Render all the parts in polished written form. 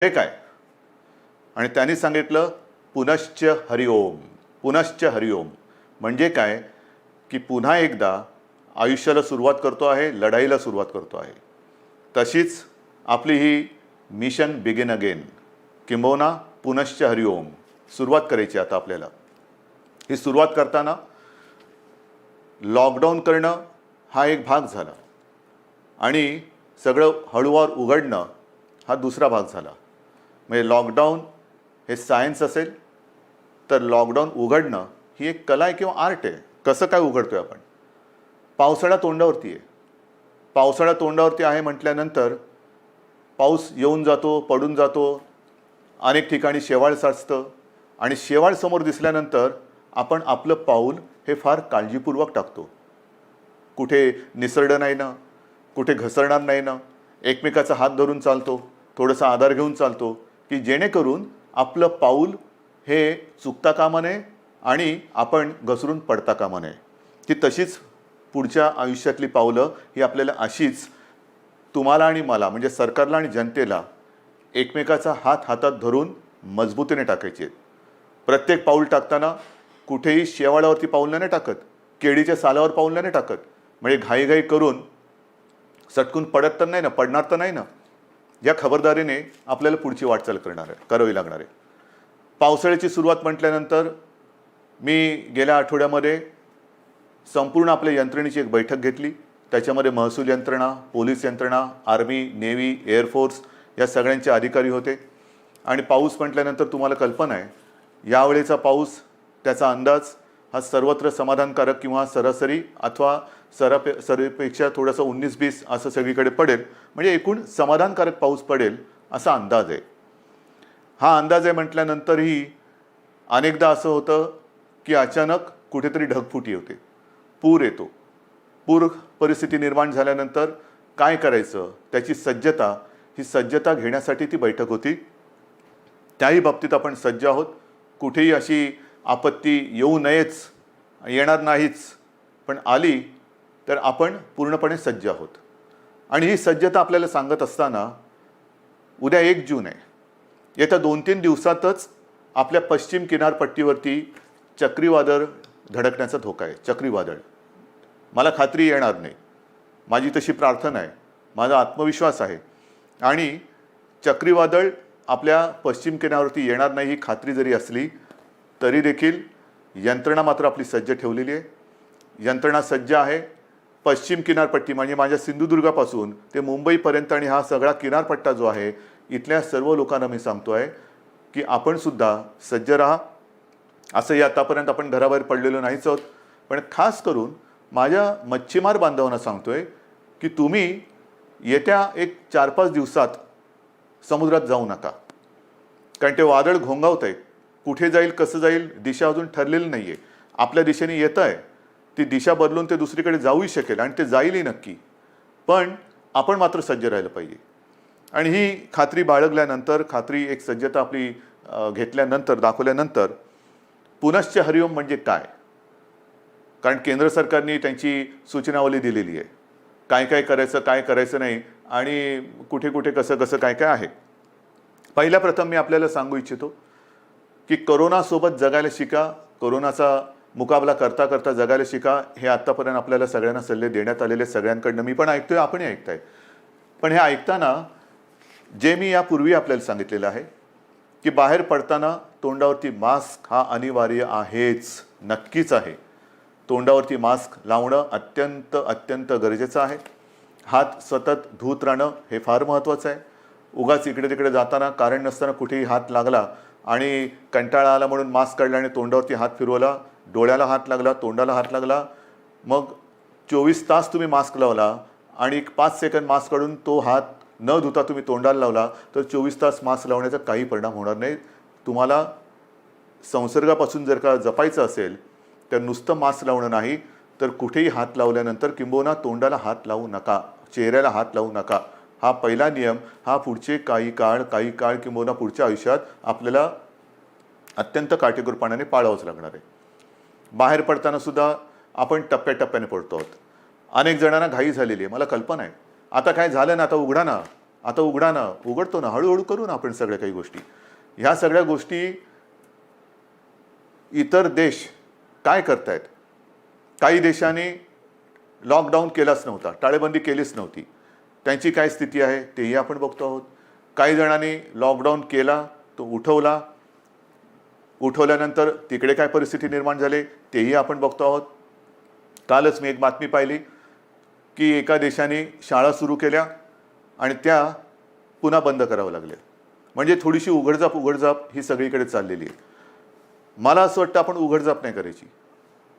हे काय? आणि त्यांनी सांगितलं पुनश्च हरिओम. पुनश्च हरिओम म्हणजे काय की पुन्हा एकदा आयुष्याला सुरुवात करतो आहे, लढाईला सुरुवात करतो आहे. तशीच आपली ही मिशन बिगिन अगेन किंबहुना पुनश्च हरिओम सुरुवात करायची आता आपल्याला. ही सुरुवात करताना लॉकडाऊन करणं हा एक भाग झाला आणि सगळं हळूवार उघडणं हा दुसरा भाग झाला. म्हणजे लॉकडाऊन हे सायन्स असेल तर लॉकडाऊन उघडणं ही एक कला आहे किंवा आर्ट आहे. कसं काय उघडतोय आपण? पावसाळा तोंडावरती आहे. पावसाळा तोंडावरती आहे म्हटल्यानंतर पाऊस येऊन जातो, पडून जातो, अनेक ठिकाणी शेवाळ साचतं आणि शेवाळ समोर दिसल्यानंतर आपण आपलं पाऊल हे फार काळजीपूर्वक टाकतो. कुठे निसरडं नाही ना, कुठे घसरणार नाही ना, एकमेकाचा हात धरून चालतो, थोडासा आधार घेऊन चालतो की जेणेकरून आपलं पाऊल हे चुकता कामा नये आणि आपण घसरून पडता कामा नये. ती तशीच पुढच्या आयुष्यातली पावलं ही आपल्याला अशीच तुम्हाला आणि मला म्हणजे सरकारला आणि जनतेला एकमेकाचा हात हातात धरून मजबूतीने टाकायचे आहेत. प्रत्येक पाऊल टाकताना कुठेही शेवाळावरती पाऊल नाही टाकत, केळीच्या सालावर पाऊल नाही टाकत. म्हणजे घाईघाई करून सटकून पडत तर नाही ना, पडणार तर नाही ना, या खबरदारीने आपल्याला पुढची वाटचाल करावी लागणार आहे. पावसाळ्याची सुरुवात म्हटल्यानंतर मी गेल्या आठवड्यामध्ये संपूर्ण आपल्या यंत्रणेची एक बैठक घेतली. त्याच्यामध्ये महसूल यंत्रणा, पोलीस यंत्रणा, आर्मी, नेव्ही, एअरफोर्स या सगळ्यांचे अधिकारी होते. आणि पाऊस म्हटल्यानंतर तुम्हाला कल्पना आहे यावेळेचा पाऊस त्याचा अंदाज हा सर्वत्र समाधानकारक किंवा सरासरी अथवा सरीपेक्षा थोडंसं 19-20 असं सगळीकडे पडेल. म्हणजे एकूण समाधानकारक पाऊस पडेल असा अंदाज आहे. हा अंदाज आहे म्हटल्यानंतरही अनेकदा असं होतं की अचानक कुठेतरी ढगफुटी होते, पूर येतो. पूर परिस्थिती निर्माण झाल्यानंतर काय करायचं त्याची सज्जता, ही सज्जता घेण्यासाठी ती बैठक होती. त्याही बाबतीत आपण सज्ज आहोत. कुठेही अशी आपत्ती येऊ नयेच, येणार नाहीच, पण आली तर आपण पूर्णपणे सज्ज आहोत. आणि ही सज्जता आपल्याला सांगत असताना उद्या 1 जून आहे. येत्या 2-3 दिवसातच आपल्या पश्चिम किनारपट्टीवरती चक्रीवादळ धडकण्याचा धोका आहे. चक्रीवादळ मला खात्री येणार नाही, माझी तशी प्रार्थना आहे, माझा आत्मविश्वास आहे. आणि चक्रीवादळ आपल्या पश्चिम किनाऱ्यावरती येणार नाही ही खात्री जरी असली तरी देखील यंत्रणा मात्र आपली सज्ज ठेवलेली आहे. यंत्रणा सज्ज आहे. पश्चिम किनारपट्टी म्हणजे माझ्या सिंधुदुर्गापासून ते मुंबईपर्यंत आणि हा सगळा किनारपट्टा जो आहे इथल्या सर्व लोकांना मी सांगतो आहे की आपण सुद्धा सज्ज राहा. असंही आतापर्यंत आपण घराबाहेर पडलेलो नाहीच आहोत, पण खास करून माझ्या मच्छीमार बांधवांना सांगतोय की तुम्ही येत्या एक 4-5 दिवसात समुद्रात जाऊ नका. कारण ते वादळ घोंगावत आहे. कुठे जाईल, कसं जाईल, दिशा अजून ठरलेली नाही आहे. आपल्या दिशेने येतं आहे, ती दिशा बदलून ते दुसरीकडे जाऊही शकेल आणि ते जाईलही नक्की. पण आपण मात्र सज्ज राहिलं पाहिजे. आणि ही खात्री बाळगल्यानंतर, खात्री एक सज्जता आपली घेतल्यानंतर, दाखवल्यानंतर पुनश्च हरिओम म्हणजे काय? कारण केंद्र सरकारने त्यांची सूचनावली दिलेली आहे, काय काय करायचं, काय करायचं नाही आणि कुठे कुठे कसं कसं काय काय आहे. पहिल्या प्रथम मी आपल्याला सांगू इच्छितो की कोरोनासोबत जगायला शिका. कोरोनाचा मुकाबला करता करता जगायला शिका. हे आत्तापर्यंत आपल्याला सगळ्यांना सल्ले देण्यात आलेले, सगळ्यांकडनं मी पण ऐकतोय, आपणही ऐकताय. पण हे ऐकताना जे मी यापूर्वी आपल्याला सांगितलेलं आहे की बाहेर पडताना तोंडावरती मास्क हा अनिवार्य आहेच, नक्कीच आहे. तोंडावरती मास्क लावणं अत्यंत अत्यंत गरजेचं आहे. हात सतत धुत राहणं हे फार महत्त्वाचं आहे. उगाच इकडे तिकडे जाताना कारण नसताना कुठेही हात लागला आणि कंटाळा आला म्हणून मास्क काढला आणि तोंडावरती हात फिरवला, डोळ्याला हात लागला, तोंडाला हात लागला, मग 24 तास तुम्ही मास्क लावला आणि 5 सेकंद मास्क काढून तो हात न धुता तुम्ही तोंडाला लावला तर 24 तास मास्क लावण्याचा काही परिणाम होणार नाही. तुम्हाला संसर्गापासून जर का जपायचं असेल तर नुसतं मास्क लावणं नाही तर कुठेही हात लावल्यानंतर किंबहुना तोंडाला हात लावू नका, चेहऱ्याला हात लावू नका. हा पहिला नियम हा पुढचे काही काळ किंबहुना पुढच्या आयुष्यात आपल्याला अत्यंत काटेकोरपणाने पाळावंच लागणार आहे. बाहेर पडताना सुद्धा आपण टप्प्याटप्प्याने पडतो आहोत. अनेक जणांना घाई झालेली आहे, मला कल्पना आहे. आता काय झालं ना, आता उघडा ना, आता उघडा ना, उघडतो ना, हळूहळू करू ना आपण सगळ्या काही गोष्टी. ह्या सगळ्या गोष्टी इतर देश काय करतायत? काही देशांनी लॉकडाऊन केलाच नव्हता, टाळेबंदी केलीच नव्हती. त्यांची काय स्थिती आहे तेही आपण बघतो आहोत. काही जणांनी लॉकडाऊन केला, तो उठवला, उठवल्यानंतर तिकडे काय परिस्थिती निर्माण झाली तेही आपण बघतो आहोत. कालच मी एक बातमी पाहिली की एका देशाने शाळा सुरू केल्या आणि त्या पुन्हा बंद करावं लागल्या. म्हणजे थोडीशी उघडझाप ही सगळीकडे चाललेली आहे. मला असं वाटतं आपण उघडझाप नाही करायची.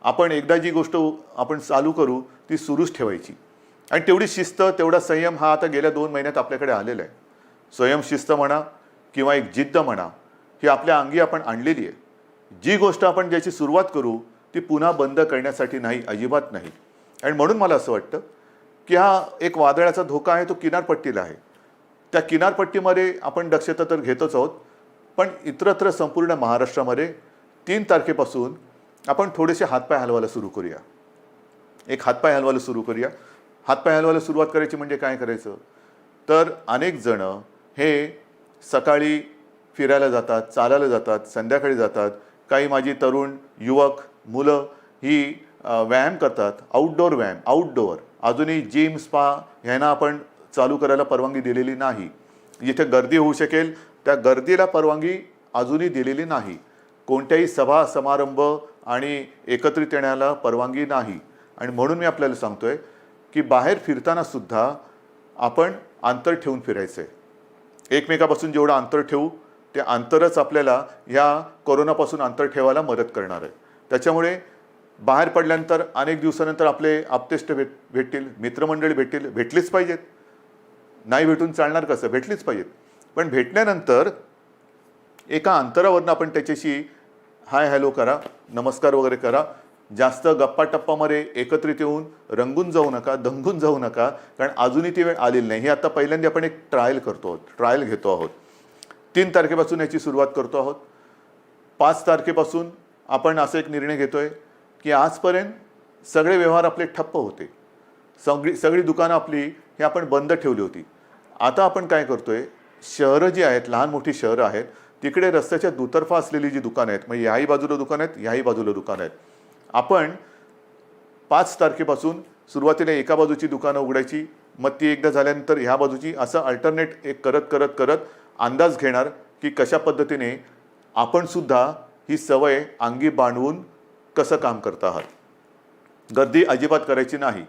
आपण एकदा जी गोष्ट आपण चालू करू ती सुरूच ठेवायची. आणि तेवढी शिस्त, तेवढा संयम हा आता गेल्या 2 महिन्यात आपल्याकडे आलेला आहे. स्वयंशिस्त म्हणा किंवा एक जिद्द म्हणा, ही आपल्या अंगी आपण आणलेली आहे. जी गोष्ट आपण ज्याची सुरुवात करू ती पुन्हा बंद करण्यासाठी नाही, अजिबात नाही. आणि म्हणून मला असं वाटतं की हा एक वादळाचा धोका आहे, तो किनारपट्टीला आहे. त्या किनारपट्टीमध्ये आपण दक्षता तर घेतोच आहोत, पण इतरत्र संपूर्ण महाराष्ट्रामध्ये 3 तारखेपासून आपण थोडेसे हातपाय हलवायला सुरू करूया. एक हातपाय हलवायला सुरू करूया. हातपाय हलवायला सुरुवात करायची म्हणजे काय करायचं? तर अनेक जण हे सकाळी फिरायला जातात, चालायला जातात, संध्याकाळी जातात. काही माझी तरुण युवक मुलं ही व्यायाम करतात, आउटडोअर व्यायाम, आउटडोअर. अजूनही जिम, स्पा ह्यांना आपण चालू करायला परवानगी दिलेली नाही. जिथे गर्दी होऊ शकेल त्या गर्दीला परवानगी अजूनही दिलेली नाही. कोणत्याही सभा समारंभ आणि एकत्रित येण्याला परवानगी नाही. आणि म्हणून मी आपल्याला सांगतोय की बाहेर फिरताना सुद्धा आपण अंतर ठेवून फिरायचं आहे. एकमेकापासून जेवढं अंतर ठेवू ते अंतरच आपल्याला या कोरोनापासून अंतर ठेवायला मदत करणार आहे. त्याच्यामुळे बाहेर पडल्यानंतर अनेक दिवसानंतर आपले आप्तेष्ट भेटतील, मित्रमंडळी भेटलीच पाहिजेत. नाही भेटून चालणार कसं? भेटलीच पाहिजेत. पण भेटल्यानंतर एका अंतरावरनं आपण त्याच्याशी हाय हॅलो करा, नमस्कार वगैरे करा. जास्त गप्पा टप्पामध्ये एकत्रित येऊन रंगून जाऊ नका, दंगून जाऊ नका, कारण अजूनही ती वेळ आलेली नाही. ही आता पहिल्यांदा आपण एक ट्रायल करतो आहोत, ट्रायल घेतो आहोत. 3 तारखेपासून याची सुरुवात करतो आहोत. 5 तारखेपासून आपण असा एक निर्णय घेतोय की आजपर्यंत सगळे व्यवहार आपले ठप्प होते, सगळी दुकानं आपली हे आपण बंद ठेवली होती. आता आपण काय करतोय, शहरं जी आहेत, लहान मोठी शहरं आहेत, तिकडे रस्त्याच्या दुतर्फा असलेली जी दुकानं आहेत, म्हणजे याही बाजूला दुकानं आहेत, याही बाजूला दुकानं आहेत, आपण 5 तारखेपासून सुरुवातीला एका बाजूची दुकानं उघडायची, मग ती एकदा झाल्यानंतर ह्या बाजूची, असं अल्टरनेट एक करत अंदाज घेणार की कशा पद्धतीने आपण सुद्धा ही सवय अंगी बांधवून कसं काम करत आहात. गर्दी अजिबात करायची नाही.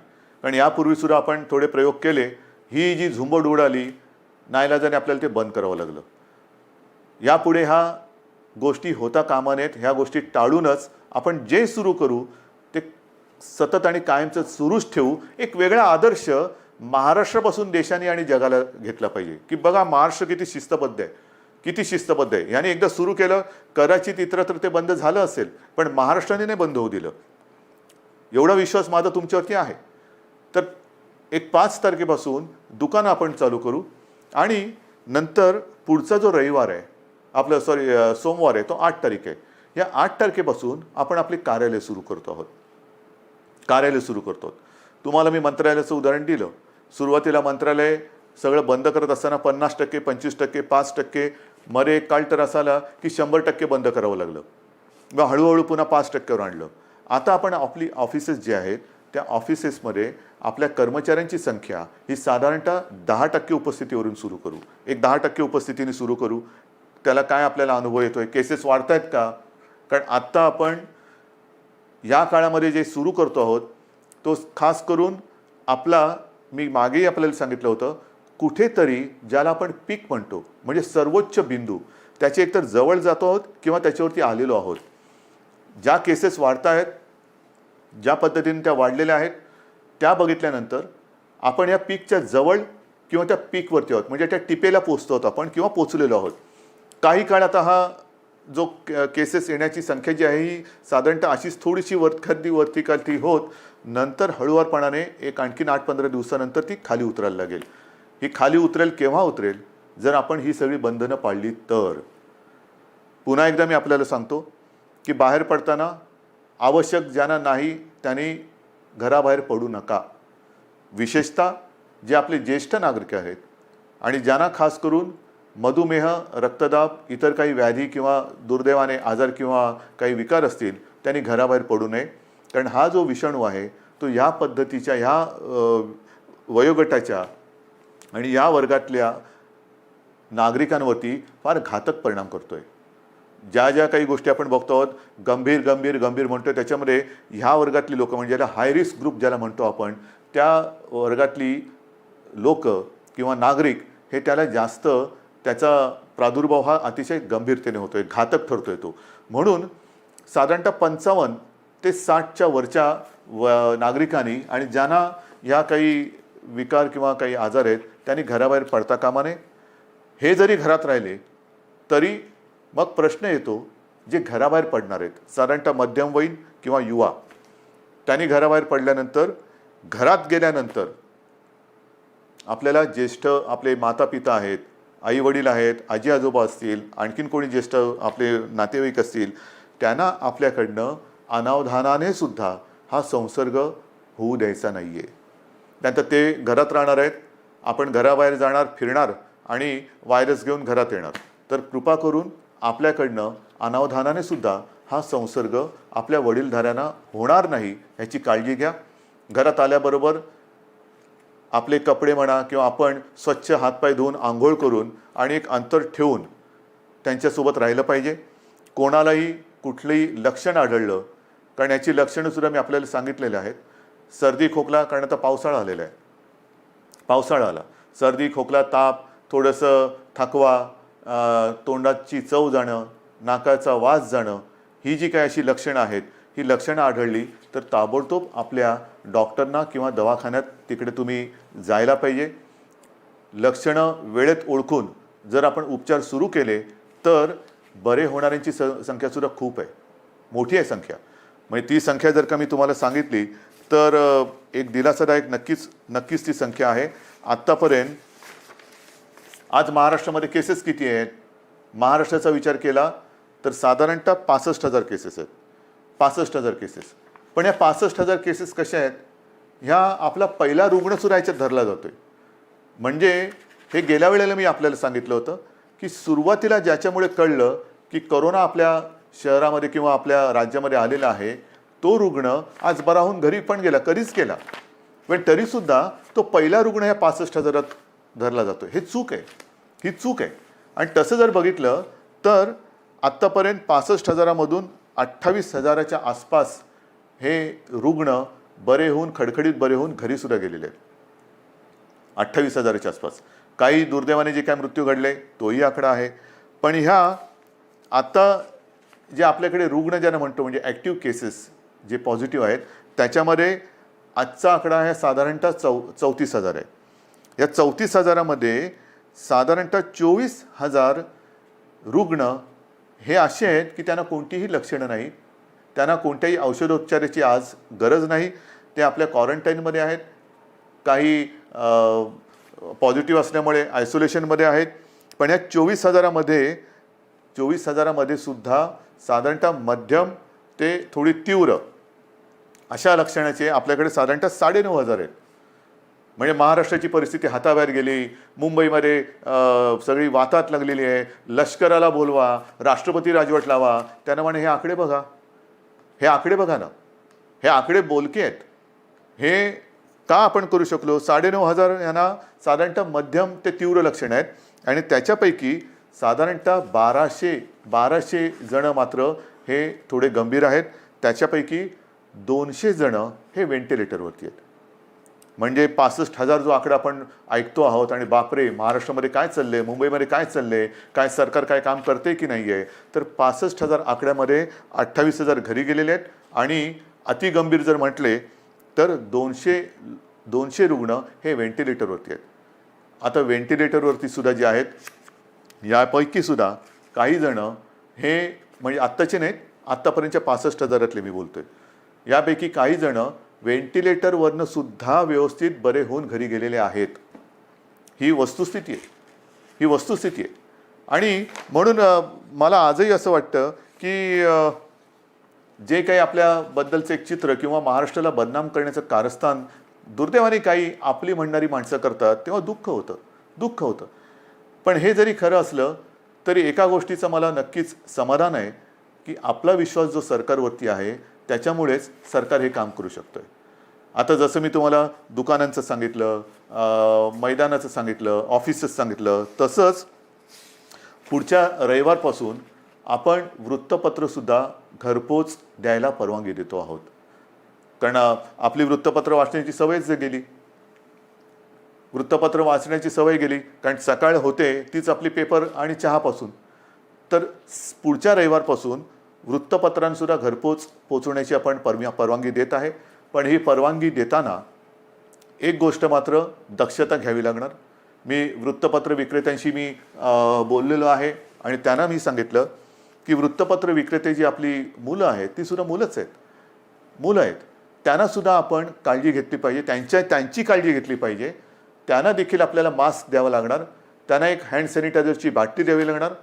कारण यापूर्वीसुद्धा आपण थोडे प्रयोग केले. ही जी झुंबड उडाली, नाईलाजाने आपल्याला ते बंद करावं लागलं. यापुढे ह्या गोष्टी होता कामा नयेत. ह्या गोष्टी टाळूनच आपण जे सुरू करू ते सतत आणि कायमचं सुरूच ठेवू. एक वेगळा आदर्श महाराष्ट्रापासून देशाने आणि जगाला घेतला पाहिजे की बघा महाराष्ट्र किती शिस्तबद्ध आहे, किती शिस्तबद्ध आहे. याने एकदा सुरू केलं, कदाचित इतरत्र ते बंद झालं असेल, पण महाराष्ट्राने नाही बंद होऊ दिलं. एवढा विश्वास माझा तुमच्यावरती आहे. तर एक 5 तारखेपासून दुकानं आपण चालू करू आणि नंतर पुढचा जो रविवार आहे आपलं, सोमवार आहे, तो 8 तारीख आहे. या 8 तारखेपासून आपण आपले कार्यालय सुरू करतो आहोत. कार्यालय सुरू करतो. तुम्हाला मी मंत्रालयाचं उदाहरण दिलं. सुरुवातीला मंत्रालय सगळं बंद करत असताना 50%, 25%, 5%, मध्ये एक काळ तर असा आला की 100% बंद करावं लागलं. मग हळूहळू पुन्हा 5%वर आणलं. आता आपण आपली ऑफिसेस जे आहेत त्या ऑफिसेसमध्ये आपल्या कर्मचाऱ्यांची संख्या ही साधारणतः 10% उपस्थितीवरून सुरू करू. एक 10% उपस्थितीने सुरू करू. त्याला काय आपल्याला अनुभव येतोय? केसेस वाढत आहेत का? कारण आत्ता आपण या काळामध्ये जे सुरू करतो आहोत तो खास करून आपला, मी मागेही आपल्याला सांगितलं होतं, कुठेतरी ज्याला आपण पीक म्हणतो, म्हणजे सर्वोच्च बिंदू, त्याच्या एकतर जवळ जातो आहोत किंवा त्याच्यावरती आलेलो आहोत. ज्या केसेस वाढत आहेत, ज्या पद्धतीने त्या वाढलेल्या आहेत, त्या बघितल्यानंतर आपण या पीकच्या जवळ किंवा त्या पीकवरती आहोत, म्हणजे त्या टिपेला पोचतो आहोत आपण किंवा पोचलेलो आहोत. काही काळ आता हा जो केसेस येण्याची संख्या जी आहे ही साधारणतः अशीच थोडीशी वरती खाली होत, नंतर हळूवारपणाने एक आणखीन 8-15 दिवसानंतर ती खाली उतरायला लागेल. ही खाली उतरेल केव्हा उतरेल? जर आपण ही सगळी बंधनं पाळली तर. पुन्हा एकदा मी आपल्याला सांगतो की बाहेर पडताना आवश्यक ज्यांना नाही त्यांनी घराबाहेर पडू नका. विशेषतः जे आपले ज्येष्ठ नागरिक आहेत आणि ज्यांना खास करून मधुमेह, रक्तदाब, इतर काही व्याधी किंवा दुर्दैवाने आजार किंवा काही विकार असतील त्यांनी घराबाहेर पडू नये. कारण हा जो विषाणू आहे तो ह्या पद्धतीच्या ह्या वयोगटाच्या आणि या वर्गातल्या नागरिकांवरती फार घातक परिणाम करतो आहे. ज्या ज्या काही गोष्टी आपण बघतो आहोत, गंभीर गंभीर गंभीर म्हणतो, त्याच्यामध्ये ह्या वर्गातली लोकं म्हणजे ज्याला हाय रिस्क ग्रुप ज्याला म्हणतो आपण, त्या वर्गातली लोक किंवा नागरिक हे त्याला जास्त त्याचा प्रादुर्भाव हा अतिशय गंभीरतेने होतो आहे, घातक ठरतो आहे तो. म्हणून साधारणतः 55 ते 60च्या वरच्या नागरिकांनी आणि ज्यांना ह्या काही विकार किंवा काही आजार आहेत त्यांनी घराबाहेर पडता कामा नये. हे जरी घरात राहिले तरी मग प्रश्न येतो, जे घराबाहेर पडणार आहेत साधारणतः मध्यमवयीन किंवा युवा, त्यांनी घराबाहेर पडल्यानंतर घरात गेल्यानंतर आपल्याला ज्येष्ठ आपले माता पिता आहेत, आई वडील आहेत, आजी आजोबा असतील, आणखीन कोणी ज्येष्ठ आपले नातेवाईक असतील, त्यांना आपल्याकडनं अनावधानाने सुद्धा हा संसर्ग होऊ द्यायचा नाही आहे. त्यानंतर ते घरात राहणार आहेत, आपण घराबाहेर जाणार, फिरणार आणि व्हायरस घेऊन घरात येणार. तर कृपा करून आपल्याकडनं अनावधानाने सुद्धा हा संसर्ग आपल्या वडीलधाऱ्यांना होणार नाही ह्याची काळजी घ्या. घरात आल्याबरोबर आपले कपडे म्हणा किंवा आपण स्वच्छ हातपाय धुवून आंघोळ करून आणि एक अंतर ठेवून त्यांच्यासोबत राहिलं पाहिजे. कोणालाही कुठलंही लक्षण आढळलं, कारण याची लक्षणंसुद्धा मी आपल्याला सांगितलेले आहेत. सर्दी खोकला, कारण आता पावसाळा आलेला आहे, पावसाळा आला, सर्दी खोकला, ताप, थोडंसं थकवा, तोंडाची चव जाणं, नाकाचा वास जाणं, ही जी काही अशी लक्षणं आहेत, ही लक्षणं आढळली तर ताबडतोब आपल्या डॉक्टरना किंवा दवाखान्यात तिकडे तुम्ही जायला पाहिजे. लक्षणं वेळेत ओळखून जर आपण उपचार सुरू केले तर बरे होणाऱ्यांची संख्यासुद्धा खूप आहे, मोठी आहे संख्या. म्हणजे ती संख्या जर का मी तुम्हाला सांगितली तर एक दिलासादायक नक्कीच ती संख्या आहे. आत्तापर्यंत आज महाराष्ट्रामध्ये केसेस किती आहेत? महाराष्ट्राचा विचार केला तर साधारणतः 65,000 केसेस आहेत, 65,000 केसेस. पण या 65,000 केसेस कशा आहेत? ह्या आपला पहिला रुग्णसुद्धा ह्याच्यात धरला जातो आहे. म्हणजे हे गेल्या वेळेला मी आपल्याला सांगितलं होतं की सुरुवातीला ज्याच्यामुळे कळलं की कोरोना आपल्या शहरामध्ये किंवा आपल्या राज्यामध्ये आलेला आहे, तो रुग्ण आज बरा होऊन घरी पण गेला, कधीच गेला, पण तरीसुद्धा तो पहिला रुग्ण ह्या 65,000 धरला जातो. हे चूक आहे, ही चूक आहे. आणि तसं जर बघितलं तर आत्तापर्यंत 65,000मधून 28,000च्या आसपास हे रुग्ण बरे होऊन, खडखडीत बरे होऊन घरीसुद्धा गेलेले आहेत. 28,000च्या आसपास. काही दुर्दैवाने जे काय मृत्यू घडले तोही आकडा आहे. पण ह्या आता जे आपल्याकडे रुग्ण ज्यांना म्हणतो म्हणजे ॲक्टिव्ह केसेस जे पॉझिटिव्ह आहेत, त्याच्यामध्ये आजचा आकडा आहे साधारणतः 34,000 आहे. या 34,000मध्ये साधारणतः 24,000 रुग्ण हे असे आहेत की त्यांना कोणतीही लक्षणं नाही, त्यांना कोणत्याही औषधोपचाराची आज गरज नाही, ते आपल्या क्वारंटाईनमध्ये आहेत, काही पॉझिटिव्ह असल्यामुळे आयसोलेशनमध्ये आहेत. पण या 24,000मध्ये सुद्धा साधारणतः मध्यम ते थोडी तीव्र अशा लक्षणाचे आपल्याकडे साधारणतः 9,500 आहेत. म्हणजे महाराष्ट्राची परिस्थिती हाताबाहेर गेली, मुंबईमध्ये सगळी वातात लागलेली आहे, लष्कराला बोलवा, राष्ट्रपती राजवट लावा. त्यांना म्हणे हे आकडे बघा, हे आकडे बघा ना, हे आकडे बोलके आहेत. हे का आपण करू शकलो? 9,500 यांना साधारणतः मध्यम ते तीव्र लक्षणं आहेत आणि त्याच्यापैकी साधारणतः 1200 जणं मात्र हे थोडे गंभीर आहेत. त्याच्यापैकी 200 जणं हे व्हेंटिलेटरवरती आहेत. म्हणजे 65,000 जो आकडा आपण ऐकतो आहोत आणि बापरे महाराष्ट्रामध्ये काय चाललं आहे, मुंबईमध्ये काय चाललं आहे, काय सरकार काय काम करते की नाही आहे, तर 65,000 आकड्यामध्ये 28,000 घरी गेलेले आहेत आणि अतिगंभीर जर म्हटले तर 200 रुग्ण हे व्हेंटिलेटरवरती आहेत. आता व्हेंटिलेटरवरती सुद्धा जे आहेत यापैकी सुद्धा काही जणं हे म्हणजे आत्ताचे नाहीत, आत्तापर्यंतच्या 65,000तले मी बोलतोय, यापैकी काही जणं व्हेंटिलेटरवरनं सुद्धा व्यवस्थित बरे होऊन घरी गेलेले आहेत. ही वस्तुस्थिती आहे, ही वस्तुस्थिती आहे. आणि म्हणून मला आजही असं वाटतं की जे काही आपल्याबद्दलचं एक चित्र किंवा महाराष्ट्राला बदनाम करण्याचं कारस्थान दुर्दैवाने काही आपली म्हणणारी माणसं करतात, तेव्हा दुःख होतं. दुःख होतं. पण हे जरी खरं असलं तरी एका गोष्टीचं मला नक्कीच समाधान आहे की आपला विश्वास जो सरकारवरती आहे त्याच्यामुळेच सरकार हे काम करू शकतोय. आता जसं मी तुम्हाला दुकानांचं सांगितलं, मैदानाचं सांगितलं, ऑफिसेस सांगितलं, तसंच पुढच्या रविवारपासून आपण वृत्तपत्रसुद्धा घरपोच द्यायला परवानगी देतो आहोत. कारण आपली वृत्तपत्र वाचण्याची सवयच गेली. वृत्तपत्र वाचण्याची सवय गेली कारण सकाळ होते तीच आपली पेपर आणि चहापासून. तर पुढच्या रविवारपासून वृत्तपत्रांसुद्धा घरपोच पोचवण्याची आपण परवानगी देत आहे. पण ही परवानगी देताना एक गोष्ट मात्र दक्षता घ्यावी लागणार. मी वृत्तपत्र विक्रेत्यांशी बोललेलो आहे आणि त्यांना मी सांगितलं की वृत्तपत्र विक्रेते जी आपली मुलं आहेत ती सुद्धा मुलं आहेत. त्यांनासुद्धा आपण काळजी घेतली पाहिजे, त्यांची काळजी घेतली पाहिजे. त्यांना देखील आपल्याला मास्क द्यावा लागणार, त्यांना एक हँड सॅनिटायझरची बाटली द्यावी लागणार.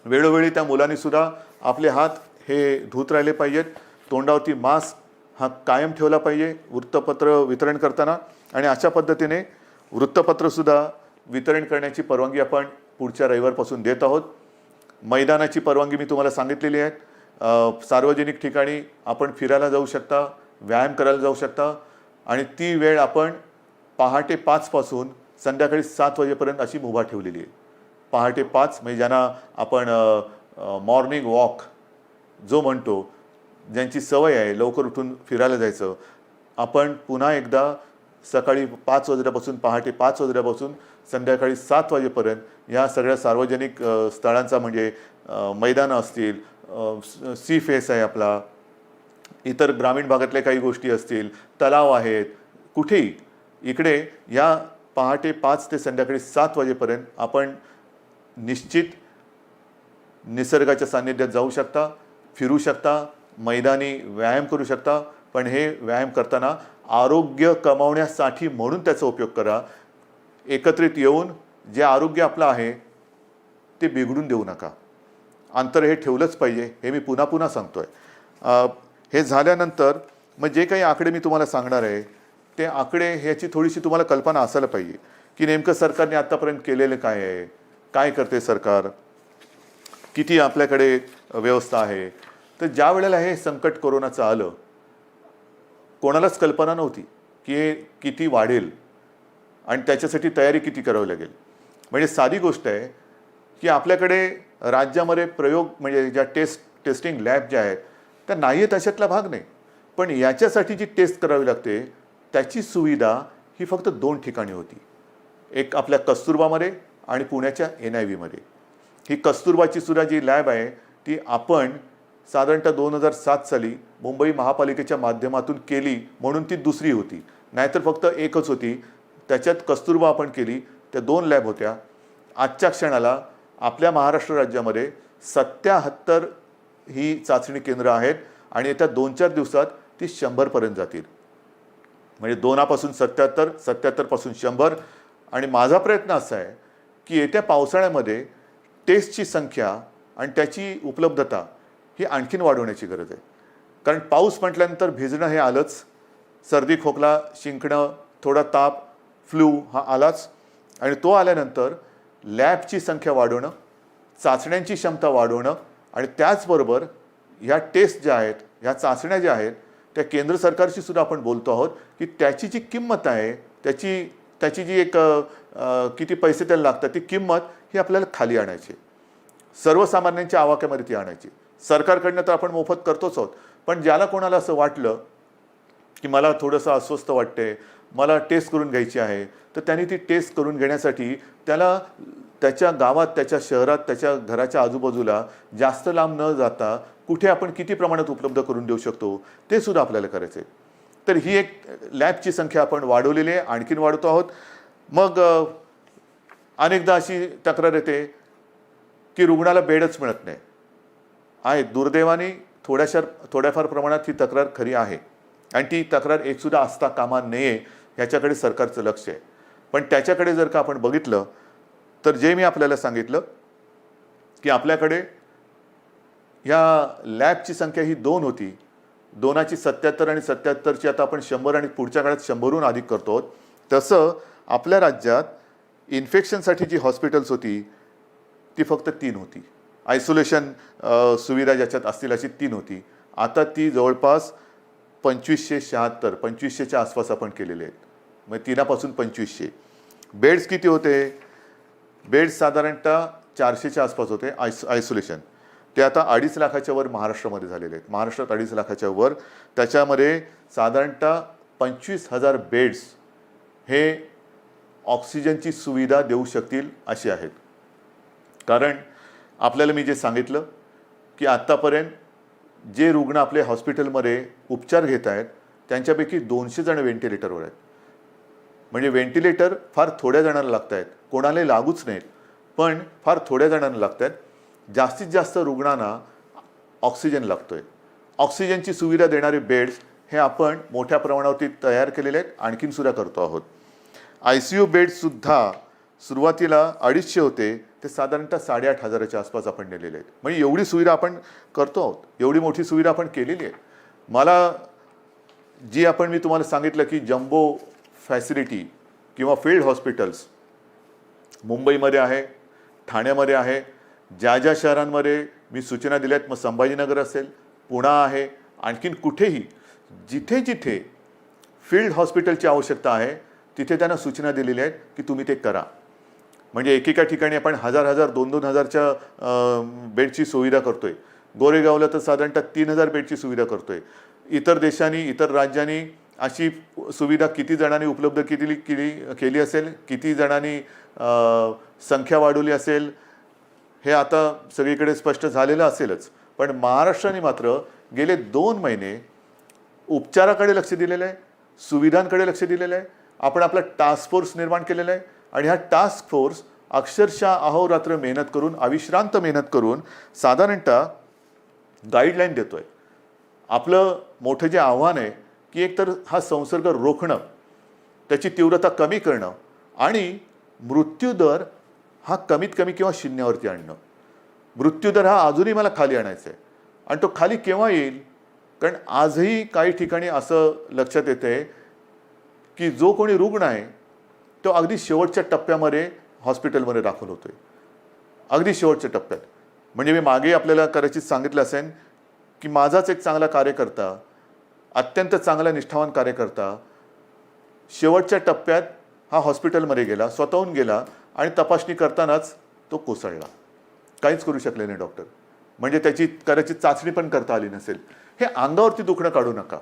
वेळोवेळी त्या मुलांनीसुद्धा आपले हात हे धुत राहिले पाहिजेत. तोंडावरती मास्क हा कायम ठेवला पाहिजे वृत्तपत्र वितरण करताना. आणि अशा पद्धतीने वृत्तपत्रसुद्धा वितरण करण्याची परवानगी आपण पुढच्या रविवारपासून देत आहोत. मैदानाची परवानगी मी तुम्हाला सांगितलेली आहे. सार्वजनिक ठिकाणी आपण फिरायला जाऊ शकता, व्यायाम करायला जाऊ शकता आणि ती वेळ आपण पहाटे 5 पासून संध्याकाळी 7 वाजेपर्यंत अशी मुभा ठेवलेली आहे. पहाटे 5 म्हणजे ज्यांना आपण मॉर्निंग वॉक जो म्हणतो, ज्यांची सवय आहे लवकर उठून फिरायला जायचं, आपण पुन्हा एकदा सकाळी 5 वाजल्यापासून पहाटे 5 वाजल्यापासून संध्याकाळी 7 वाजेपर्यंत ह्या सगळ्या सार्वजनिक स्थळांचा म्हणजे मैदानं असतील, सी फेस आहे आपला, इतर ग्रामीण भागातल्या काही गोष्टी असतील, तलाव आहेत, कुठेही इकडे या पहाटे 5 ते संध्याकाळी 7 वाजेपर्यंत आपण निश्चित निसर्गाच्या सान्निध्यात जाऊ शकता, फिरू शकता, मैदानी व्यायाम करू शकता. पण हे व्यायाम करताना आरोग्य कमावण्यासाठी म्हणून त्याचा उपयोग करा. एकत्रित येऊन जे आरोग्य आपलं आहे ते बिघडून देऊ नका. अंतर हे ठेवलंच पाहिजे, हे मी पुन्हा पुन्हा सांगतोय. हे झाल्यानंतर मग जे काही आकडे मी तुम्हाला सांगणार आहे ते आकडे ह्याची थोडीशी तुम्हाला कल्पना असायला पाहिजे की नेमकं सरकारने आत्तापर्यंत केलेलं काय आहे, काय करते सरकार, किती आपल्याकडे व्यवस्था आहे. तर ज्या वेळेला हे संकट कोरोनाचं आलं कोणालाच कल्पना नव्हती की हे किती वाढेल आणि त्याच्यासाठी तयारी किती करावी लागेल. म्हणजे साधी गोष्ट आहे की आपल्याकडे राज्यामध्ये प्रयोग म्हणजे ज्या टेस्टिंग लॅब ज्या आहेत त्या नाही आहेत अशातला भाग नाही. पण याच्यासाठी जी टेस्ट करावी लागते त्याची सुविधा ही फक्त 2 ठिकाणी होती. एक आपल्या कस्तुरबामध्ये आणि पुण्याच्या NIV मध्ये. ही कस्तुरबाची सुद्धा जी लॅब आहे ती आपण साधारणतः 2007 साली मुंबई महापालिकेच्या माध्यमातून केली म्हणून ती दुसरी होती, नाहीतर फक्त एकच होती. त्याच्यात कस्तुरबा आपण केली, त्या 2 लॅब होत्या. आजच्या क्षणाला आपल्या महाराष्ट्र राज्यामध्ये 77 ही चाचणी केंद्र आहेत आणि येत्या 2-4 दिवसात ती 100 जातील. म्हणजे 2 77, 77 100. आणि माझा प्रयत्न असा आहे की येत्या पावसाळ्यामध्ये टेस्टची संख्या आणि त्याची उपलब्धता ही आणखीन वाढवण्याची गरज आहे. कारण पाऊस म्हटल्यानंतर भिजणं हे आलंच, सर्दी खोकला शिंकणं, थोडा ताप, फ्लू हा आलाच. आणि तो आल्यानंतर लॅबची संख्या वाढवणं, चाचण्यांची क्षमता वाढवणं आणि त्याचबरोबर ह्या टेस्ट ज्या आहेत, ह्या चाचण्या ज्या आहेत त्या केंद्र सरकारशी सुद्धा आपण बोलतो आहोत की त्याची जी किंमत आहे, त्याची जी एक किती पैसे त्याला लागतात ती किंमत ही आपल्याला खाली आणायची, सर्वसामान्यांच्या आवाक्यामध्ये ती आणायची. सरकारकडनं तर आपण मोफत करतोच आहोत, पण ज्याला कोणाला असं वाटलं की मला थोडंसं अस्वस्थ वाटते, मला टेस्ट करून घ्यायची आहे, तर त्यांनी ती टेस्ट करून घेण्यासाठी त्याला त्याच्या गावात, त्याच्या शहरात, त्याच्या घराच्या आजूबाजूला जास्त लांब न जाता कुठे आपण किती प्रमाणात उपलब्ध करून देऊ शकतो ते सुद्धा आपल्याला करायचं आहे. तर ही एक लॅबची संख्या आपण वाढवलेली आहे, आणखीन वाढवतो आहोत. मग अनेकदा अशी तक्रार येते की रुग्णाला बेडच मिळत नाही आहे. दुर्दैवाने थोड्याफार प्रमाणात ही तक्रार खरी आहे आणि ती तक्रार एकसुद्धा असता कामा नये ह्याच्याकडे सरकारचं लक्ष आहे. पण त्याच्याकडे जर का आपण बघितलं तर जे मी आपल्याला सांगितलं की आपल्याकडे ह्या लॅबची संख्या ही 2 होती, 2ची 77 आणि 77ची आता आपण 100 आणि पुढच्या काळात 100हून अधिक करतो. तसं आपल्या राज्यात इन्फेक्शनसाठी जी हॉस्पिटल्स होती ती फक्त 3 होती. आयसोलेशन सुविधा ज्याच्यात असतील अशी 3 होती. आता ती जवळपास 2576 2500च्या आसपास आपण केलेले आहेत. मग 3पासून 2500. बेड्स किती होते? बेड्स साधारणतः 400च्या आसपास होते आयसोलेशन. ते आता 2.5 लाखाच्या वर महाराष्ट्रामध्ये झालेले आहेत. महाराष्ट्रात 2.5 लाखाच्या वर. त्याच्यामध्ये साधारणतः 25,000 बेड्स हे ऑक्सिजनची सुविधा देऊ शकतील असे आहेत. कारण आपल्याला मी जे सांगितलं की आत्तापर्यंत जे रुग्ण आपले हॉस्पिटलमध्ये उपचार घेत आहेत त्यांच्यापैकी 200 जण व्हेंटिलेटरवर आहेत. म्हणजे व्हेंटिलेटर फार थोड्या जणांना लागत आहेत, कोणालाही लागूच नाहीत, पण फार थोड्या जणांना लागत आहेत. जास्तीत जास्त रुग्णांना ऑक्सिजन लागतोय. ऑक्सिजनची सुविधा देणारे बेड्स हे आपण मोठ्या प्रमाणावरती तयार केलेले आहेत, आणखीन सुद्धा करतो आहोत. ICU बेड्ससुद्धा सुरुवातीला 250 होते, ते साधारणतः 8,500च्या आसपास आपण नेलेले आहेत. म्हणजे एवढी सुविधा आपण करतो आहोत, एवढी मोठी सुविधा आपण केलेली आहे. मला जी मी तुम्हाला सांगितलं की जम्बो फॅसिलिटी किंवा फील्ड हॉस्पिटल्स मुंबईमध्ये आहे, ठाण्यामध्ये आहे, ज्या ज्या शहरांमध्ये मी सूचना दिल्या आहेत, मग संभाजीनगर असेल, पुणा आहे, आणखीन कुठेही जिथे जिथे फील्ड हॉस्पिटलची आवश्यकता आहे तिथे त्यांना सूचना दिलेल्या आहेत की तुम्ही ते करा. म्हणजे एकेका ठिकाणी आपण 1,000 2,000च्या बेडची सुविधा करतोय. गोरेगावला तर साधारणतः 3,000 बेडची सुविधा करतोय. इतर देशांनी, इतर राज्यांनी अशी सुविधा किती जणांनी उपलब्ध केली असेल, किती जणांनी संख्या वाढवली असेल, हे आता सगळीकडे स्पष्ट झालेलं असेलच. पण महाराष्ट्राने मात्र गेले 2 महिने उपचाराकडे लक्ष दिलेलं आहे, सुविधांकडे लक्ष दिलेलं आहे. आपण आपला टास्क फोर्स निर्माण केलेला आहे आणि हा टास्क फोर्स अक्षरशः अहोरात्र मेहनत करून, अविश्रांत मेहनत करून साधारणतः गाईडलाईन देतोय. आपलं मोठं जे आव्हान आहे की एकतर हा संसर्ग रोखणं, त्याची तीव्रता कमी करणं आणि मृत्यूदर हा कमीत कमी किंवा शून्यावरती आणणं. मृत्यूदर हा अजूनही मला खाली आणायचा आहे. आणि तो खाली केव्हा येईल? कारण आजही काही ठिकाणी असं लक्षात येतंय की जो कोणी रुग्ण आहे तो अगदी शेवटच्या टप्प्यामध्ये हॉस्पिटलमध्ये दाखल होतोय, अगदी शेवटच्या टप्प्यात. म्हणजे मी मागे आपल्याला कदाचित सांगितलं असेल की माझाच एक चांगला कार्यकर्ता, अत्यंत चांगला निष्ठावान कार्यकर्ता शेवटच्या टप्प्यात हा हॉस्पिटलमध्ये गेला, स्वतःहून गेला आणि तपासणी करतानाच तो कोसळला. काहीच करू शकले नाही डॉक्टर. म्हणजे त्याची कदाचित चाचणी पण करता आली नसेल. हे अंगावरती दुखणं काढू नका.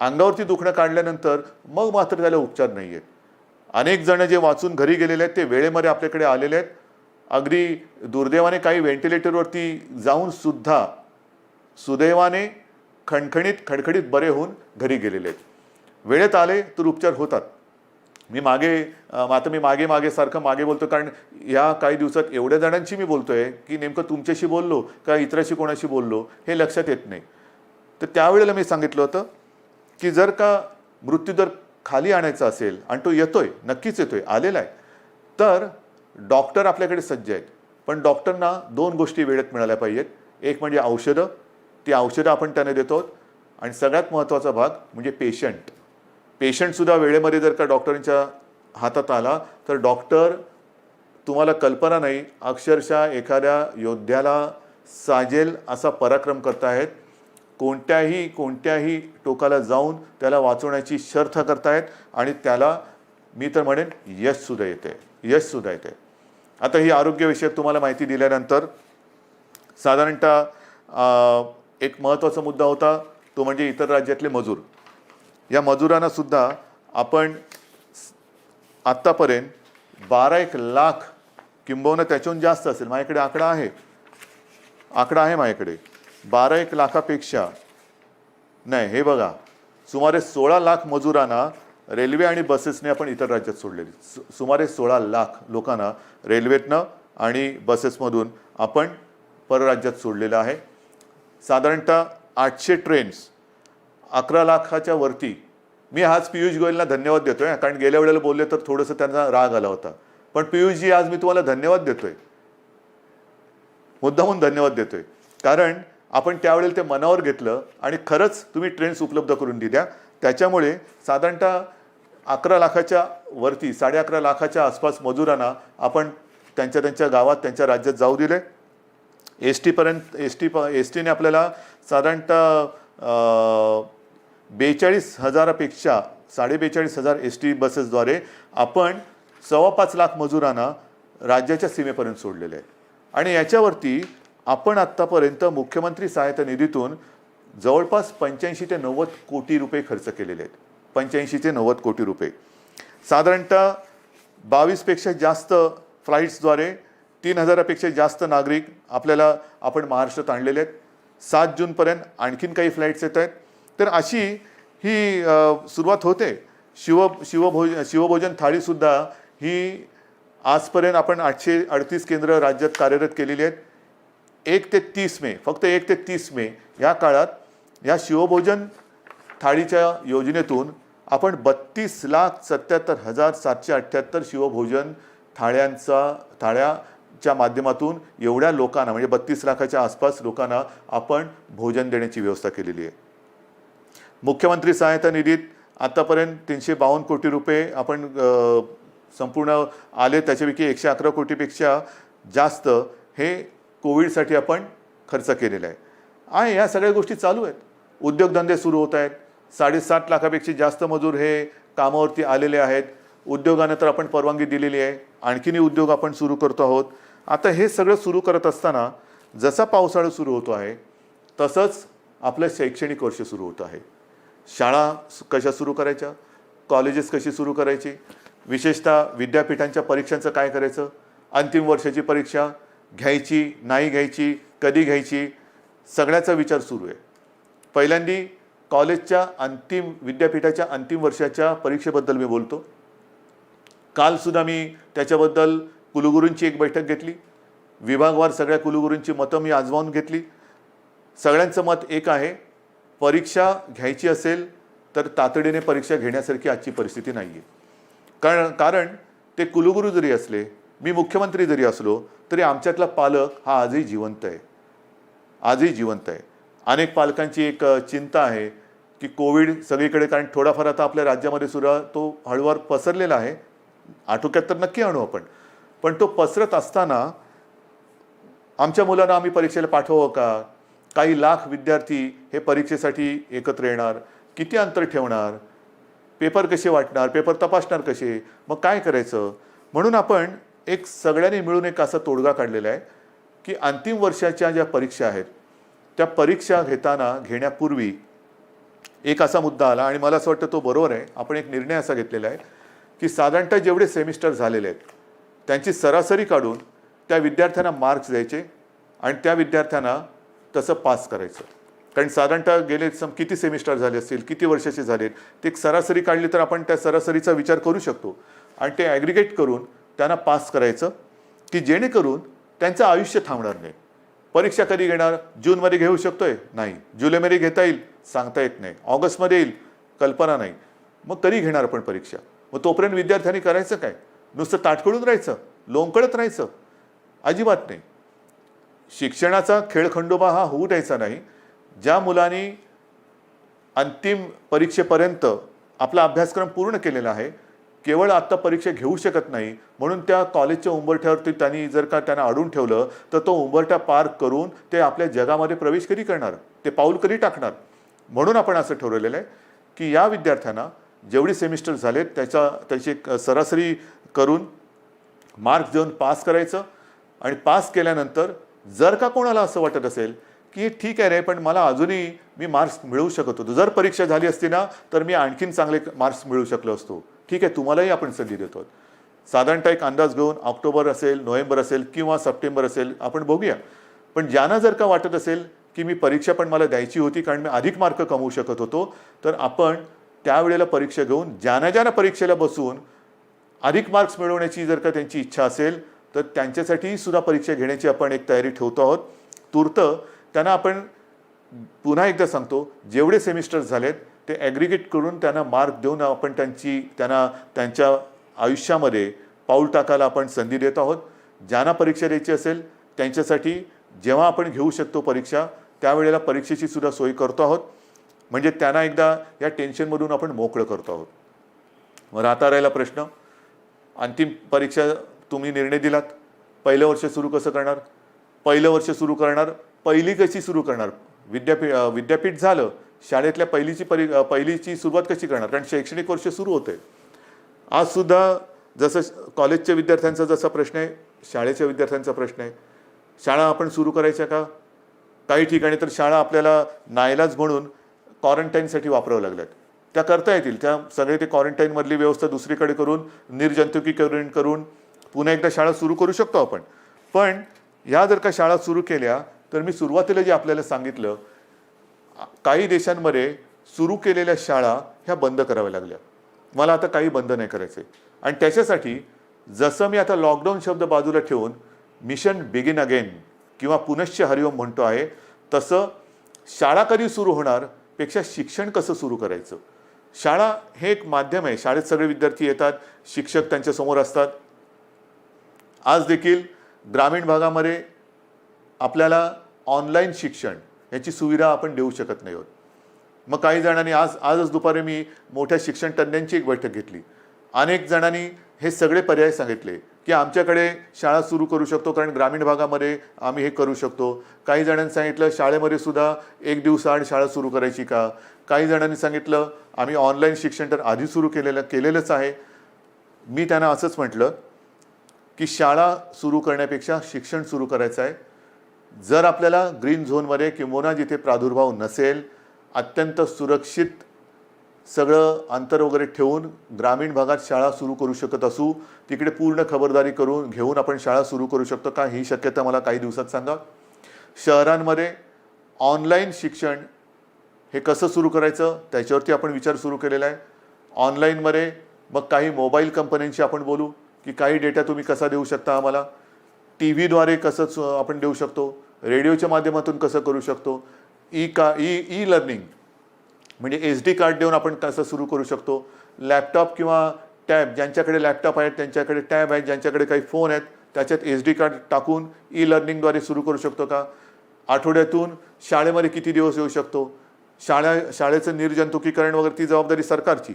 अंगावरती दुखणं काढल्यानंतर मग मात्र त्याला उपचार नाही आहेत. अनेक जण जे वाचून घरी गेलेले आहेत ते वेळेमध्ये आपल्याकडे आलेले आहेत. अगदी दुर्दैवाने काही व्हेंटिलेटरवरती जाऊन सुद्धा सुदैवाने खडखडीत बरे होऊन घरी गेलेले आहेत. वेळेत आले तर उपचार होतात. मी मागे सारखं मागे बोलतो, कारण या काही दिवसात एवढ्या जणांशी मी बोलतोय की नेमकं तुमच्याशी बोललो का इतराशी कोणाशी बोललो हे लक्षात येत नाही. तर त्यावेळेला मी सांगितलं होतं की जर का मृत्यूदर खाली आणायचा असेल, आणि तो येतोय, नक्कीच येतोय, आलेला आहे, तर डॉक्टर आपल्याकडे सज्ज आहेत. पण डॉक्टरना 2 गोष्टी वेळेत मिळाल्या पाहिजेत. एक म्हणजे औषधं, ती औषधं आपण त्यांना देतो. आणि सगळ्यात महत्त्वाचा भाग म्हणजे पेशंटसुद्धा वेळेमध्ये जर का डॉक्टरांच्या हातात आला तर डॉक्टर, तुम्हाला कल्पना नाही, अक्षरशः एखाद्या योद्ध्याला साजेल असा पराक्रम करतायत. कोणत्याही टोकाला जाऊन त्याला वाचवण्याची शर्थ करतायत आणि त्याला मी तर म्हणेन यशसुद्धा येते. आता ही आरोग्यविषयक तुम्हाला माहिती दिल्यानंतर साधारणतः एक महत्त्वाचा मुद्दा होता, तो म्हणजे इतर राज्यातले मजूर. या मजुरांना सुद्धा आपण आत्तापर्यंत 12 लाख किंबहुना त्याच्याहून जास्त असेल, माझ्याकडे आकडा आहे माझ्याकडे, 12 लाखापेक्षा नाही, हे बघा, सुमारे 16 लाख मजुरांना रेल्वे आणि बसेसने आपण इतर राज्यात सोडलेली. सुमारे 16 लाख लोकांना रेल्वेतनं आणि बसेसमधून आपण परराज्यात सोडलेलं आहे. साधारणतः 800 ट्रेन्स, 11 लाखाच्या वरती. मी आज पियुष गोयलला धन्यवाद देतोय, कारण गेल्या वेळेला बोलले तर थोडंसं त्यांना राग आला होता. पण पियुषजी, आज मी तुम्हाला धन्यवाद देतोय, मुद्दामून धन्यवाद देतोय, कारण आपण त्यावेळेला ते मनावर घेतलं आणि खरंच तुम्ही ट्रेन्स उपलब्ध करून दिल्या. त्याच्यामुळे साधारणतः 11 लाखाच्या वरती 11.5 लाखाच्या आसपास मजुरांना आपण त्यांच्या गावात त्यांच्या राज्यात जाऊ दिले. एस टीने आपल्याला साधारणतः 42,000पेक्षा 42,500 एस टी बसेसद्वारे आपण 5.25 लाख मजुरांना राज्याच्या सीमेपर्यंत सोडलेले आहे. आणि याच्यावरती आपण आत्तापर्यंत मुख्यमंत्री सहायता निधीतून जवळपास 85 ते 90 कोटी रुपये खर्च केलेले आहेत. 85 ते 90 कोटी रुपये. साधारणतः 22पेक्षा जास्त फ्लाईट्सद्वारे 3,000पेक्षा जास्त नागरिक आपण महाराष्ट्रात आणलेले आहेत. 7 जूनपर्यंत आणखीन काही फ्लाईट्स येत आहेत. तर अशी ही सुरुवात होते. शिवभोजन थाळीसुद्धा ही आजपर्यंत आपण 838 केंद्र राज्यात कार्यरत केलेली आहेत. 1 ते 30 मे, फक्त 1 ते 30 मे या काळात या शिवभोजन थाळीच्या योजनेतून आपण 32,77,778 शिवभोजन थाळ्याच्या माध्यमातून एवढ्या लोकांना म्हणजे 32 लाखाच्या आसपास लोकांना आपण भोजन देण्याची व्यवस्था केलेली आहे. मुख्यमंत्री सहायता निधीत आतापर्यंत 352 कोटी रुपये आपण संपूर्ण आले. त्याच्यापैकी 111 कोटीपेक्षा जास्त हे कोविडसाठी आपण खर्च केलेला आहे. आणि या सगळ्या गोष्टी चालू आहेत. उद्योगधंदे सुरू होत आहेत. 7.5 लाखापेक्षा जास्त मजूर हे कामावरती आलेले आहेत. उद्योगांना तर आपण परवानगी दिलेली आहे. आणखीनही उद्योग आपण सुरू करतो आहोत. आता हे सगळं सुरू करत असताना जसा पावसाळा सुरू होतो आहे तसंच आपलं शैक्षणिक वर्ष सुरू होतं आहे. शाळा कशा सुरू करायच्या, कॉलेजेस कशी सुरू करायची, विशेषतः विद्यापीठांच्या परीक्षांचं काय करायचं, अंतिम वर्षाची परीक्षा घ्यायची नाही घ्यायची, कधी घ्यायची, सगळ्याचा विचार सुरू आहे. पहिल्यांदी कॉलेजच्या विद्यापीठाच्या अंतिम वर्षाच्या परीक्षेबद्दल मी बोलतो. कालसुद्धा मी त्याच्याबद्दल कुलगुरूंची एक बैठक घेतली. विभागवार सगळ्या कुलगुरूंची मतं मी आजमावून घेतली. सगळ्यांचं मत एक आहे, परीक्षा घ्यायची असेल तर तातडीने परीक्षा घेण्यासारखी आजची परिस्थिती नाही आहे. कारण ते कुलगुरू जरी असले, मी मुख्यमंत्री जरी असलो तरी आमच्यातला पालक हा आजही जिवंत आहे. अनेक पालकांची एक चिंता आहे की कोविड सगळीकडे, कारण थोडाफार आता आपल्या राज्यामध्ये सुद्धा तो हळूवार पसरलेला आहे. आटोक्यात तर नक्की आणू आपण, पण तो पसरत असताना आमच्या मुलांना आम्ही परीक्षेला पाठवावं का? काही लाख विद्यार्थी हे परीक्षेसाठी एकत्र येणार, किती अंतर ठेवणार, पेपर कसे वाटणार, पेपर तपासणार कसे, मग काय करायचं? म्हणून आपण एक सगळ्यांनी मिळून एक असा तोडगा काढलेला आहे की अंतिम वर्षाच्या ज्या परीक्षा आहेत त्या परीक्षा घेण्यापूर्वी एक असा मुद्दा आला आणि मला असं वाटतं तो बरोबर आहे. आपण एक निर्णय असा घेतलेला आहे की साधारणतः जेवढे सेमिस्टर झालेले आहेत त्यांची सरासरी काढून त्या विद्यार्थ्यांना मार्क्स द्यायचे आणि त्या विद्यार्थ्यांना तसं पास करायचं. कारण साधारणतः गेले किती सेमिस्टर झाले असतील, किती वर्षाचे झालेत, ते एक सरासरी काढली तर आपण त्या सरासरीचा विचार करू शकतो आणि ते ॲग्रिगेट करून त्यांना पास करायचं की जेणेकरून त्यांचं आयुष्य थांबणार नाही. परीक्षा कधी घेणार? जूनमध्ये घेऊ शकतोय? नाही. जुलैमध्ये घेता येईल? सांगता येत नाही. ऑगस्टमध्ये येईल? कल्पना नाही. मग कधी घेणार आपण परीक्षा? मग तोपर्यंत विद्यार्थ्यांनी करायचं काय? नुसतं ताटकळून राहायचं, लोंबकळत राहायचं? अजिबात नाही. शिक्षणाचा खेळखंडोबा हा होऊ द्यायचा नाही. ज्या मुलांनी अंतिम परीक्षेपर्यंत आपला अभ्यासक्रम पूर्ण केलेला आहे, केवळ आत्ता परीक्षा घेऊ शकत नाही म्हणून त्या कॉलेजच्या उंबरठ्यावरती त्यांना अडून ठेवलं तर तो उंबरठा पार करून ते आपल्या जगामध्ये प्रवेश कधी करणार, ते पाऊल कधी टाकणार? म्हणून आपण असं ठरवलेलं आहे की या विद्यार्थ्यांना जेवढी सेमिस्टर झालेत त्याची सरासरी करून मार्क्स देऊन पास करायचं. आणि पास केल्यानंतर जर का कोणाला असं वाटत असेल की ठीक आहे रे, पण मला अजूनही मी मार्क्स मिळवू शकत होतो, जर परीक्षा झाली असती ना तर मी आणखीन चांगले मार्क्स मिळवू शकलो असतो, ठीक आहे, तुम्हालाही आपण संधी देतो. साधारणतः एक अंदाज घेऊन ऑक्टोबर असेल, नोव्हेंबर असेल किंवा सप्टेंबर असेल आपण बघूया. पण ज्यांना जर का वाटत असेल की मी परीक्षा पण मला द्यायची होती कारण मी अधिक मार्क कमवू शकत होतो, तर आपण त्यावेळेला परीक्षा घेऊन ज्यांना परीक्षेला बसून अधिक मार्क्स मिळवण्याची जर का त्यांची इच्छा असेल तर त्यांच्यासाठी सुद्धा परीक्षा घेण्याची आपण एक तयारी ठेवतो आहोत. तूर्त त्यांना आपण पुन्हा एकदा सांगतो, जेवढे सेमिस्टर झालेत ते ॲग्रिगेट करून त्यांना मार्क देऊन आपण त्यांना त्यांच्या आयुष्यामध्ये पाऊल टाकायला आपण संधी देत आहोत. ज्यांना परीक्षा द्यायची असेल त्यांच्यासाठी जेव्हा आपण घेऊ शकतो परीक्षा त्यावेळेला परीक्षेची सुद्धा सोय करतो आहोत. म्हणजे त्यांना एकदा या टेन्शनमधून आपण मोकळं करतो आहोत. मग राहता राहिला प्रश्न, अंतिम परीक्षा तुम्ही निर्णय दिलात, पहिलं वर्ष सुरू कसं करणार? पहिलं वर्ष सुरू करणार, पहिली कशी सुरू करणार? विद्यापीठ झालं, शाळेतल्या पहिलीची सुरुवात कशी करणार? कारण शैक्षणिक वर्ष सुरू होते. आज सुद्धा जसं कॉलेजच्या विद्यार्थ्यांचा जसा प्रश्न आहे, शाळेच्या विद्यार्थ्यांचा प्रश्न आहे. शाळा आपण सुरू करायच्या का? काही ठिकाणी तर शाळा आपल्याला नाईलाज म्हणून क्वारंटाईनसाठी वापरावं लागल्यात. त्या करता येतील, त्या सगळे ते क्वारंटाईनमधली व्यवस्था दुसरीकडे करून निर्जंतुकीकरण करून पुन्हा एकदा शाळा सुरू करू शकतो आपण. पण ह्या जर का शाळा सुरू केल्या तर मी सुरुवातीला जे आपल्याला सांगितलं, काही देशांमध्ये सुरू केलेल्या शाळा ह्या बंद कराव्या लागल्या. मला आता काही बंद नाही करायचे. आणि त्याच्यासाठी जसं मी आता लॉकडाऊन शब्द बाजूला ठेवून मिशन बिगिन अगेन किंवा पुनश्च हरिओम म्हणतो आहे, तसं शाळा कधी सुरू होणार पेक्षा शिक्षण कसं सुरू करायचं. शाळा हे एक माध्यम आहे. शाळेत सगळे विद्यार्थी येतात, शिक्षक त्यांच्यासमोर असतात. आज देखील ग्रामीण भागामध्ये आपल्याला ऑनलाईन शिक्षण याची सुविधा आपण देऊ शकत नाही आहोत. मग काही जणांनी आजच दुपारी मी मोठ्या शिक्षण तज्ज्ञांची एक बैठक घेतली. अनेक जणांनी हे सगळे पर्याय सांगितले की आमच्याकडे शाळा सुरू करू शकतो, कारण ग्रामीण भागामध्ये आम्ही हे करू शकतो. काही जणांनी सांगितलं शाळेमध्ये सुद्धा एक दिवसाआड शाळा सुरू करायची का? काही जणांनी सांगितलं आम्ही ऑनलाईन शिक्षण तर आधी सुरू केलेलंच आहे. मी त्यांना असंच म्हटलं की शाळा सुरू करण्यापेक्षा शिक्षण सुरू करायचं आहे. जर आपल्याला ग्रीन झोनमध्ये किंवा जिथे प्रादुर्भाव नसेल, अत्यंत सुरक्षित सगळं अंतर वगैरे ठेवून ग्रामीण भागात शाळा सुरू करू शकत असू, तिकडे पूर्ण खबरदारी घेऊन आपण शाळा सुरू करू शकतो का? ही शक्यता मला काही दिवसात सांगा. शहरांमध्ये ऑनलाईन शिक्षण हे कसं सुरू करायचं त्याच्यावरती आपण विचार सुरू केलेला आहे. ऑनलाईनमध्ये मग काही मोबाईल कंपन्यांशी आपण बोलू की काही डेटा तुम्ही कसा देऊ शकता आम्हाला, टी व्हीद्वारे कसं आपण देऊ शकतो, रेडिओच्या माध्यमातून कसं करू शकतो, ई लर्निंग म्हणजे SD कार्ड देऊन आपण कसं सुरू करू शकतो. लॅपटॉप किंवा टॅब, ज्यांच्याकडे लॅपटॉप आहेत त्यांच्याकडे टॅब आहेत, ज्यांच्याकडे काही फोन आहेत त्याच्यात SD कार्ड टाकून ई लर्निंगद्वारे सुरू करू शकतो का? आठवड्यातून शाळेमध्ये किती दिवस येऊ शकतो? शाळेचं निर्जंतुकीकरण वगैरे ती जबाबदारी सरकारची,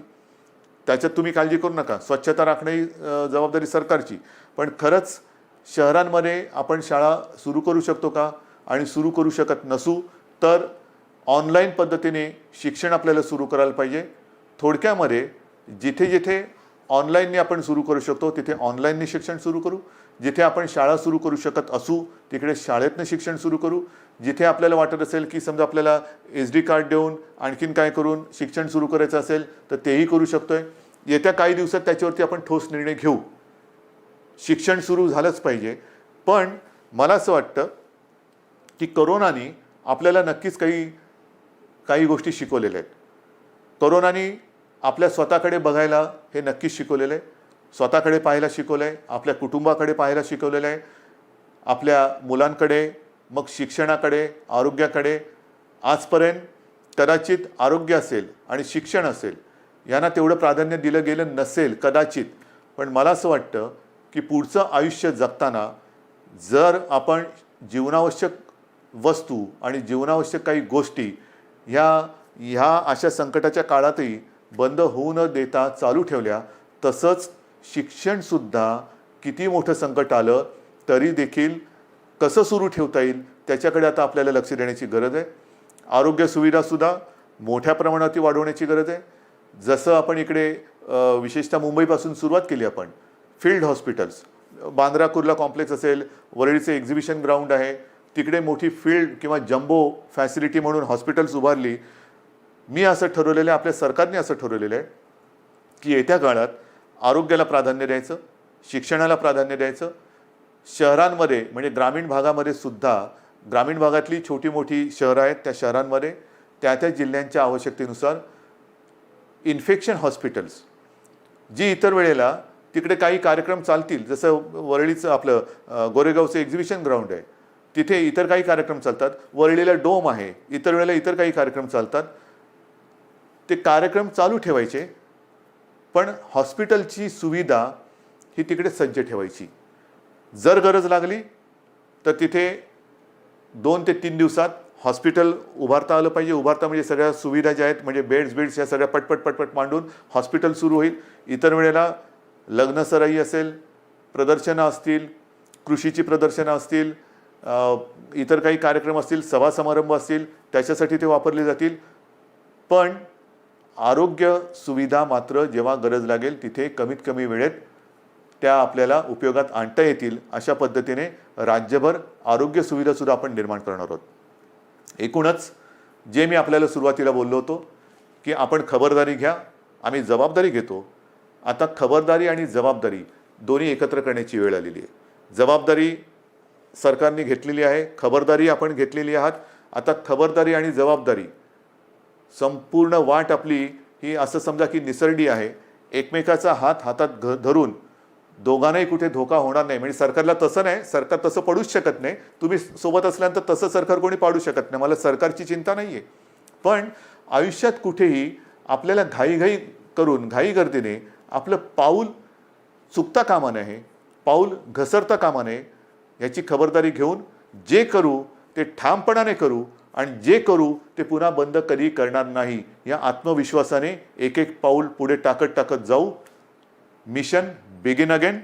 त्याच्यात तुम्ही काळजी करू नका. स्वच्छता राखणे ही जबाबदारी सरकारची. पण खरंच शहरांमध्ये आपण शाळा सुरू करू शकतो का? आणि सुरू करू शकत नसू तर ऑनलाईन पद्धतीने शिक्षण आपल्याला सुरू करायला पाहिजे. थोडक्यामध्ये जिथे जिथे ऑनलाईनने आपण सुरू करू शकतो तिथे ऑनलाईनने शिक्षण सुरू करू. जिथे आपण शाळा सुरू करू शकत असू तिकडे शाळेतनं शिक्षण सुरू करू. जिथे आपल्याला वाटत असेल की समजा आपल्याला SD कार्ड देऊन आणखीन काय करून शिक्षण सुरू करायचं असेल तर तेही करू शकतोय. येत्या काही दिवसात त्याच्यावरती आपण ठोस निर्णय घेऊ. शिक्षण सुरू झालंच पाहिजे. पण मला असं वाटतं की कोरोनाने आपल्याला नक्कीच काही गोष्टी शिकवलेल्या आहेत. कोरोनाने आपल्या स्वतःकडे बघायला हे नक्कीच शिकवलेलं आहे. स्वतःकडे पाहायला शिकवलं आहे, आपल्या कुटुंबाकडे पाहायला शिकवलेलं आहे, आपल्या मुलांकडे, मग शिक्षणाकडे, आरोग्याकडे. आजपर्यंत कदाचित आरोग्य असेल आणि शिक्षण असेल यांना तेवढं प्राधान्य दिलं गेलं नसेल कदाचित. पण मला असं वाटतं की पुढचं आयुष्य जगताना जर आपण जीवनावश्यक वस्तू आणि जीवनावश्यक काही गोष्टी ह्या अशा संकटाच्या काळातही बंद होऊ न देता चालू ठेवल्या, तसंच शिक्षणसुद्धा किती मोठं संकट आलं तरी देखील कसं सुरू ठेवता येईल त्याच्याकडे आता आपल्याला लक्ष देण्याची गरज आहे. आरोग्य सुविधासुद्धा मोठ्या प्रमाणात वाढवण्याची गरज आहे. जसं आपण इकडे विशेषतः मुंबईपासून सुरुवात केली आपण, field hospitals, Bandra Kurla complex असेल, वरळीचे एक्झिबिशन ग्राउंड आहे, तिकडे मोठी फील्ड किंवा जम्बो फॅसिलिटी म्हणून हॉस्पिटल्स उभारली. मी असं ठरवलेलं आहे, आपल्या सरकारने असं ठरवलेलं आहे की येत्या काळात आरोग्याला प्राधान्य द्यायचं, शिक्षणाला प्राधान्य द्यायचं. शहरांमध्ये म्हणजे ग्रामीण भागामध्ये सुद्धा, ग्रामीण भागातली छोटी मोठी शहरं आहेत त्या शहरांमध्ये त्या जिल्ह्यांच्या आवश्यकतेनुसार इन्फेक्शन हॉस्पिटल्स, जी इतर वेळेला तिकडे काही कार्यक्रम चालतील, जसं वरळीचं आपलं गोरेगावचं एक्झिबिशन ग्राउंड आहे, तिथे इतर काही कार्यक्रम चालतात. वरळीला डोम आहे, इतर वेळेला इतर काही कार्यक्रम चालतात. ते कार्यक्रम चालू ठेवायचे, पण हॉस्पिटलची सुविधा ही तिकडे सज्ज ठेवायची. जर गरज लागली तर तिथे 2 ते 3 दिवसात हॉस्पिटल उभारता आलं पाहिजे. उभारता म्हणजे सगळ्या सुविधा ज्या आहेत म्हणजे बेड्स या सगळ्या पटपट मांडून हॉस्पिटल सुरू होईल. इतर वेळेला लग्नसराई असेल, प्रदर्शनं असतील, कृषीची प्रदर्शनं असतील, इतर काही कार्यक्रम असतील, सभा समारंभ असतील, त्याच्यासाठी ते वापरले जातील. पण आरोग्य सुविधा मात्र जेव्हा गरज लागेल तिथे कमीत कमी वेळेत त्या आपल्याला उपयोगात आणता येतील अशा पद्धतीने राज्यभर आरोग्य सुविधासुद्धा आपण निर्माण करणार आहोत. एकूणच जे मी आपल्याला सुरुवातीला बोललो होतो की आपण खबरदारी घ्या, आम्ही जबाबदारी घेतो. आता खबरदारी आणि जबाबदारी दोन्ही एकत्र करण्याची वेळ आलेली आहे. जबाबदारी सरकारने घेतलेली आहे, खबरदारी आपण घेतलेली आहात. आता खबरदारी आणि जबाबदारी संपूर्ण वाट आपली ही असं समजा की निसरडी आहे. एकमेकाचा हात हातात धरून दोघांनाही कुठे धोका होणार नाही. म्हणजे सरकारला तसं नाही, सरकार तसं पडूच शकत नाही. तुम्ही सोबत असल्यानंतर तसं सरकार कोणी पाडू शकत नाही. मला सरकारची चिंता नाही आहे. पण आयुष्यात कुठेही आपल्याला घाईघाई करून घाईगर्दीने आपलं पाऊल चुकता कामा नये, पाऊल घसरता कामा नये. याची खबरदारी घेऊन जे करू ते ठामपणाने करू आणि जे करू ते पुन्हा बंद कधी करणार नाही या आत्मविश्वासाने एक एक पाऊल पुढे टाकत जाऊ. Mission begin again.